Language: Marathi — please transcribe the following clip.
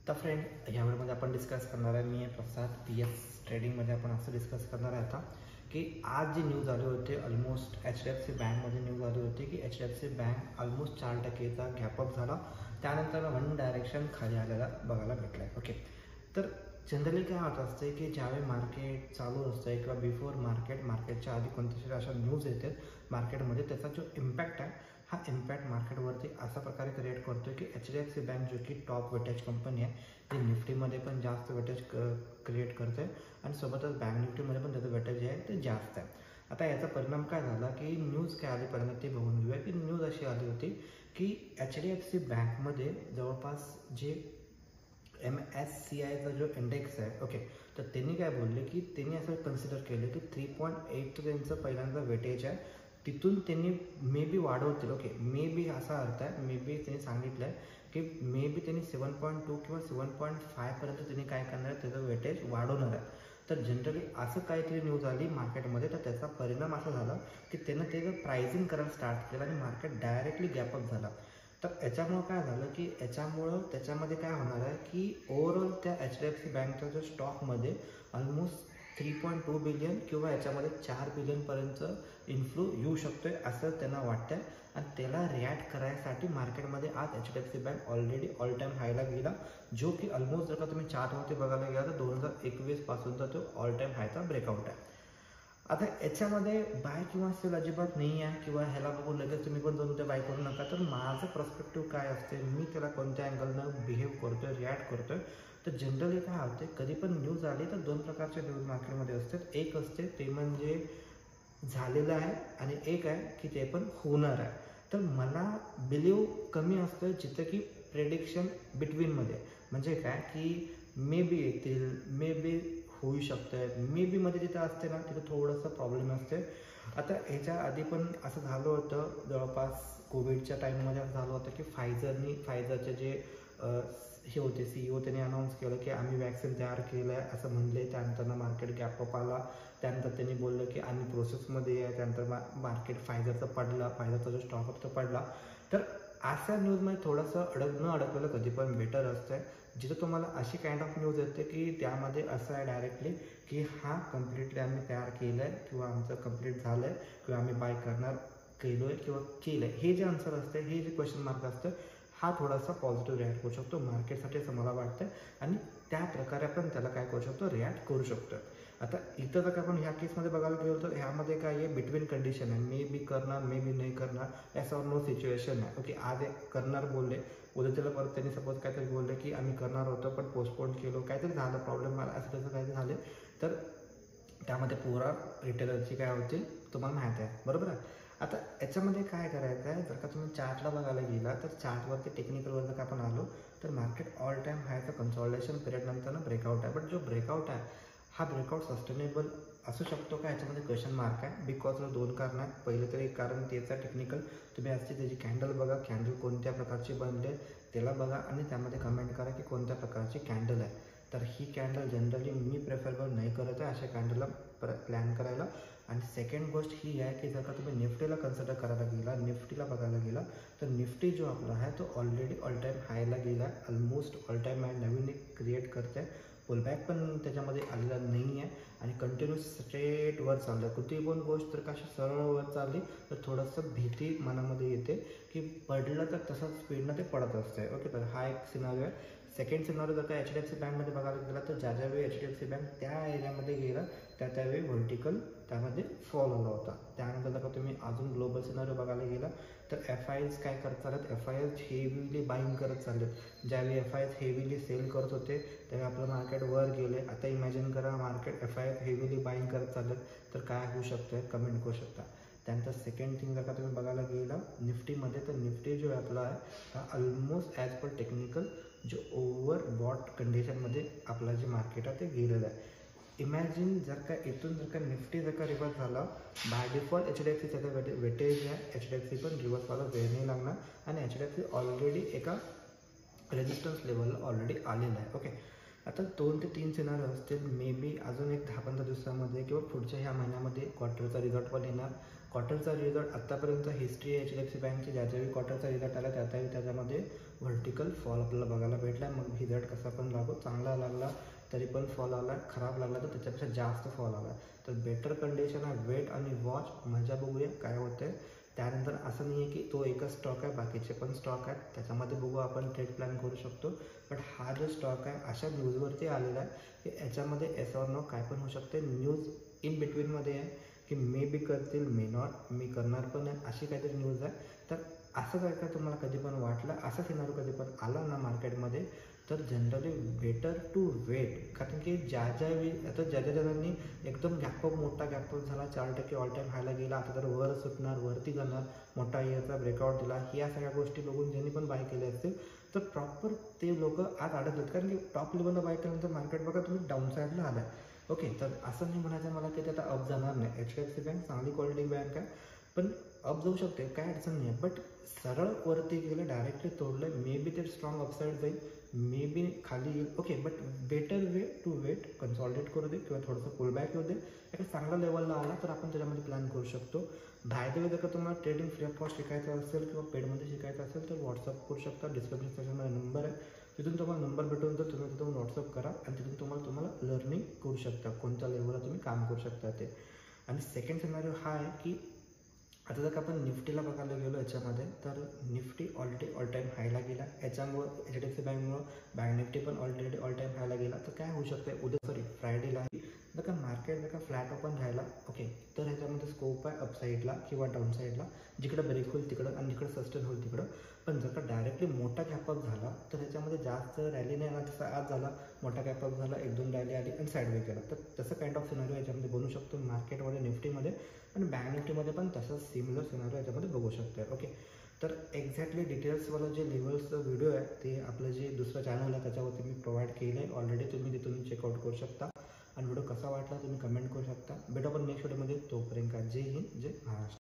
तर फ्रेंड, ह्या व्हिडिओमध्ये आपण डिस्कस करणार आहे, मी प्रसाद PS ट्रेडिंगमध्ये आपण असं डिस्कस करणार आहे आता की आज जी न्यूज आली होती ऑलमोस्ट HDFC बँकमध्ये न्यूज आली होती की HDFC बँक ऑलमोस्ट 4%चा गॅपअप झाला, त्यानंतर वन डायरेक्शन खाली आलेला बघायला भेटला आहे. ओके, तर जनरली काय होत असते की ज्यावेळी मार्केट चालू असतं किंवा बिफोर मार्केटच्या आधी कोणत्याही अशा न्यूज येतात मार्केटमध्ये, त्याचा जो इम्पॅक्ट आहे हा इम्पॅक्ट मार्केटवरती अशा प्रकारे क्रिएट करतो की HDFC बँक जो की टॉप वेटेज कंपनी आहे, जी निफ्टीमध्ये पण जास्त वेटेज क्रिएट करते आणि सोबतच बँक निफ्टीमध्ये पण त्याचं वेटेज आहे ते जास्त आहे. आता याचा परिणाम काय झाला की न्यूज काय आली पहिल्यांदा ते बघून घेऊया. की न्यूज अशी आली होती की HDFC बँकमध्ये जवळपास जे MSCIचा जो इंडेक्स आहे, ओके, तर त्यांनी काय बोलले की त्यांनी असं कन्सिडर केलं की 3.8 त्यांचं पहिल्यांदा वेटेज आहे, तिथून त्यांनी मे बी वाढवतील. ओके, मे बी असा अर्थ आहे, मे बी त्यांनी सांगितलं आहे की मे बी त्यांनी 7.2 किंवा 7.5पर्यंत त्यांनी काय करणार आहे, त्याचं वेटेज वाढवणार आहे. तर जनरली असं काहीतरी न्यूज आली मार्केटमध्ये, तर त्याचा परिणाम असा झाला की त्यानं त्याचं प्राइसिंग करायला स्टार्ट केलं आणि मार्केट डायरेक्टली गॅपअप झाला. तर याच्यामुळं काय झालं की याच्यामुळं त्याच्यामध्ये काय होणार आहे की ओव्हरऑल त्या HDFC बँकच्या जो स्टॉकमध्ये ऑलमोस्ट 3.2 बिलियन किंवा याच्यामध्ये 4 बिलियनपर्यंत इन्फ्लो येऊ शकतोय असं त्यांना वाटतं आहे. आणि त्याला रिॲक्ट करायसाठी मार्केटमध्ये आज HDFC bank already all time हायला गेला, जो की ऑलमोस्ट जर का तुम्ही चार्टवरती बघायला गेला तर 2021 पासूनचा तो ऑल टाईम हायचा ब्रेकआउट आहे. आता याच्यामध्ये बाय किंवा सेल अजिबात नाही आहे किंवा ह्याला बघून लगेच तुम्ही पण जाऊन ते बाय करू नका. तर माझं पर्स्पेक्टिव्ह काय असते, मी त्याला कोणत्या अँगलनं बिहेव करतोय, रिॲक्ट करतोय. तर जनरली काय होते, कधी पण न्यूज आली तर दोन प्रकारचे न्यूज मार्केटमध्ये असतात. एक असते ते म्हणजे झालेलं आहे आणि एक आहे की ते पण होणार आहे. तर मला बिलीव कमी असतं जिथं की प्रेडिक्शन बिटवीनमध्ये, म्हणजे काय की मे बी येतील, मे बी होऊ शकतं, मे बीमध्ये जिथं असते ना तिथं थोडंसं प्रॉब्लेम असते. आता ह्याच्या आधी पण असं झालं होतं, जवळपास कोविडच्या टाईममध्ये असं झालं होतं की फायझरचे जे हे होते CEO त्यांनी अनाऊन्स केलं की आम्ही वॅक्सिन तयार केलं आहे असं म्हणले. त्यानंतर मार्केट गॅपअप आला, त्यानंतर त्यांनी बोललं की आम्ही प्रोसेसमध्ये आहे, त्यानंतर मार्केट फायझरचा जो स्टॉक होता तो पडला. तर अशा न्यूजमध्ये थोडंसं न अडकलेलं कधी पण बेटर असतं, जिथं तुम्हाला अशी काइंड ऑफ न्यूज येते की त्यामध्ये असं आहे डायरेक्टली की हा कम्प्लिटली आम्ही तयार केलं आहे किंवा आमचं कम्प्लीट झालं आहे किंवा आम्ही बाय करणार केलो आहे किंवा केलं आहे, हे जे आन्सर असते, हे जे क्वेश्चन मार्क असतं, हा थोडासा पॉझिटिव्ह रिॲक्ट करू शकतो मार्केटसाठी असं मला वाटतं. आणि त्या प्रकारे आपण त्याला काय करू शकतो, रिॲक्ट करू शकतो. आता इथं जर का आपण ह्या केसमध्ये बघायला गेलो तर ह्यामध्ये काय आहे, बिटवीन कंडिशन आहे, मे बी करणार, मे बी नाही करणार, याच्यावर नो सिच्युएशन आहे. ओके, आज करणार बोलले, उद्या त्याला परत त्यांनी सपोज काहीतरी बोलले की आम्ही करणार होतो पण पोस्टपोन केलो, काहीतरी झालं, प्रॉब्लेम आला, असं तसं काहीतरी झाले, तर त्यामध्ये पुरा रिटेलरची काय होतील तुम्हाला माहीत आहे, बरोबर आहे. आता याच्यामध्ये काय करायचं आहे, जर का तुम्ही चार्टला बघायला गेला तर चार्टवरती टेक्निकलवर जर का आपण आलो तर मार्केट ऑल टाईम हायचं कन्सॉल्टेशन पिरियडनंतर ब्रेकआउट आहे. बट जो ब्रेकआउट आहे हा ब्रेकआउट सस्टेनेबल असू शकतो का, याच्यामध्ये क्वेश्चन मार्क आहे. बिकॉज दोन कारण आहेत. पहिलं तर एक कारण त्याचा टेक्निकल, तुम्ही असते त्याची कॅन्डल बघा, कॅन्डल कोणत्या प्रकारची बनले त्याला बघा आणि त्यामध्ये कमेंट करा की कोणत्या प्रकारची कॅन्डल आहे. तर ही कॅन्डल जनरली मी प्रेफरेबल नाही करत आहे अशा कॅन्डलला प्लॅन करायला. आणि सेकंड गोष्ट ही आहे की जर का तुम्ही निफ्टीला कन्सिडर करायला गेला, निफ्टीला बघायला गेला तर निफ्टी जो आपला आहे तो ऑलरेडी ऑल टाईम हायला गेला आहे, ऑलमोस्ट ऑल टाईम हाय नवीन एक क्रिएट करते आहे. पुलबॅक पण त्याच्यामध्ये आलेला नाही आहे आणि कंटिन्यूस स्ट्रेट वर चाललं आहे. कुठेही पण गोष्ट जर का अशी सरळ वर चालली तर थोडंसं भीती मनामध्ये येते की पडलं तर तसंच स्पीडनं ते पडत असते. ओके, तर हा एक सिनारिओ आहे. सेकंड सिनारिओ जर का HDFC बँकमध्ये बघायला गेला तर ज्यावेळी HDFC बँक त्या एरियामध्ये गेला त्यावेळी व्हर्टिकल त्यामध्ये फॉल आला होता. त्यानंतर जर का तुम्ही अजून ग्लोबल सिनारिओ बघायला गेला तर FIs काय करत चालत, FIs हेवीली बाईंग करत चाललेत. ज्यावेळी FIs हेवीली सेल करत होते त्यावेळी आपलं मार्केट वर गेले. आता इमॅजिन करा मार्केट FIs हेवीली बाईंग करत चाललेत तर काय होऊ शकतं, कमेंट करू शकता. त्यानंतर सेकंड थिंग जर का तुम्ही बघायला गेला निफ्टीमध्ये तर निफ्टी जो आपला आहे हा ऑलमोस्ट ॲज पर टेक्निकल जो ओव्हर बॉट कंडिशनमध्ये आपला जे मार्केट आहे ते गेलेलं आहे. इमॅजिन जर का इथून जर का निफ्टी जर का रिव्हर्स झाला, बाय डिफॉल्ट HDFC त्याचं वेटेज आहे, HDFC पण रिव्हर्स व्हायला वेळ नाही लागणार आणि HDFC ऑलरेडी एका रेजिस्टन्स लेवलला ऑलरेडी आलेलं आहे. ओके, आता 2 ते 3 सिनारिओ असतील, मे बी अजून एक 10-15 दिवसामध्ये किंवा पुढच्या ह्या महिन्यामध्ये क्वार्टरचा रिझल्ट पण येणार क्वार्टरचा रिझल्ट आत्तापर्यंत हिस्ट्री आहे HDFC बँकची, ज्याच्याही क्वार्टरचा रिझल्ट आला त्याच्यामध्ये व्हर्टिकल फॉल आपल्याला बघायला भेटला. मग रिझल्ट कसा पण लागो, चांगला लागला तरी पण फॉल आला, खराब लागला तर त्याच्यापेक्षा जास्त फॉल आला. तर बेटर कंडिशन आहे, वेट आणि वॉच, मजा बघूया काय होतं. त्यानंतर असं नाही आहे की तो एकच स्टॉक आहे, बाकीचे पण स्टॉक आहेत, त्याच्यामध्ये बघू आपण ट्रेड प्लॅन करू शकतो. बट हा जो स्टॉक आहे अशा न्यूजवरती आलेला आहे की याच्यामध्ये एस ऑर नो काय पण होऊ शकते. न्यूज इन बिटवीनमध्ये आहे की मे बी करतील, मे नॉट, मी करणार पण आहे, अशी काहीतरी न्यूज आहे. तर असं काय काय तुम्हाला कधी पण वाटलं, असा सिनारिओ कधी पण आला ना मार्केटमध्ये, तर जनरली बेटर टू वेट. कारण की आता ज्या जणांनी एकदम गॅपअप, मोठा गॅपअप झाला, 4% ऑल टाईम हायला गेला, आता तर वर सुटणार, वरती जाणार, मोठा इयरचा ब्रेकआउट दिला, या सगळ्या गोष्टी बघून ज्यांनी पण बाय केले असतील तर प्रॉपर ते लोक आज अडकलेत. कारण की टॉप लेवलला बाय केल्यानंतर मार्केट बघा तुम्ही डाऊन साईडला आला आहे. ओके, तर असं नाही म्हणायचं मला की ते आता अप जाणार नाही. HDFC बँक चांगली क्वालिटी बँक आहे, पण अप जाऊ शकते, काय अडचण नाही आहे. बट सरळ वरती गेलं, डायरेक्टली तोडलं, मे बी ते स्ट्रॉंग अपसाईड जाईल, मे बी खाली येईल. Okay, but better way to wait, consolidate करू दे किंवा थोडंसं पुल बॅक येऊ दे, एका चांगल्या लेवलला आला तर आपण त्याच्यामध्ये प्लॅन करू शकतो. बाय द वे, जर का तुम्हाला ट्रेडिंग फ्री ऑफ कॉस्ट शिकायचं असेल किंवा पेडमध्ये शिकायचं असेल तर व्हॉट्सअप करू शकता. डिस्क्रिप्शन सेक्शनमध्ये नंबर आहे, तिथून तुम्हाला नंबर भेटून तर तुम्ही तिथून व्हॉट्सअप करा आणि तिथून तुम्हाला लर्निंग करू शकता, कोणत्या लेवलला तुम्ही काम करू शकता ते. आणि सेकंड सिनारिओ हा आहे की आता जर का आपण निफ्टीला बघायला गेलो याच्यामध्ये, तर निफ्टी ऑलरेडी ऑल टाईम हायला गेला, याच्यामुळं HDFC बँकमुळं बँक निफ्टी पण ऑलरेडी ऑल टाईम हायला गेला. तर काय होऊ शकतं उद्या फ्रायडेला जर का मार्केट जर का फ्लॅट ओपन राहिला, ओके, तर ह्याच्यामध्ये स्कोप आहे अपसाईडला किंवा डाऊन साईडला, जिकडं ब्रेक होईल तिकडं आणि जिकडं सस्टेन होईल तिकडं. पण जर का डायरेक्टली मोठा गॅपअप झाला तर ह्याच्यामध्ये जास्त रॅली नाही येणार, जसं आज झाला, मोठा गॅपअप झाला, 1-2 रॅली आली आणि साईडवे केला. तर तसं काइंड ऑफ सिनारिओ याच्यामध्ये बनू शकतो मार्केटमध्ये, निफ्टीमध्ये, आणि बँक निफ्टीमध्ये पण तसंच सिमिलर सिनारिओ याच्यामध्ये बघू शकतो. ओके, तर एक्झॅक्टली डिटेल्सवालं जे लेवल्सचं व्हिडिओ आहे ते आपलं जे दुसरं चॅनल आहे त्याच्यावरती मी प्रोव्हाइड केलं आहे ऑलरेडी, तुम्ही तिथून चेकआउट करू शकता. आणि व्हिडिओ कसा वाटला तुम्ही कमेंट करू शकता. भेटू आपण नेक्स्ट व्हिडिओमध्ये, तोपर्यंत जय हिंद, जय महाराष्ट्र.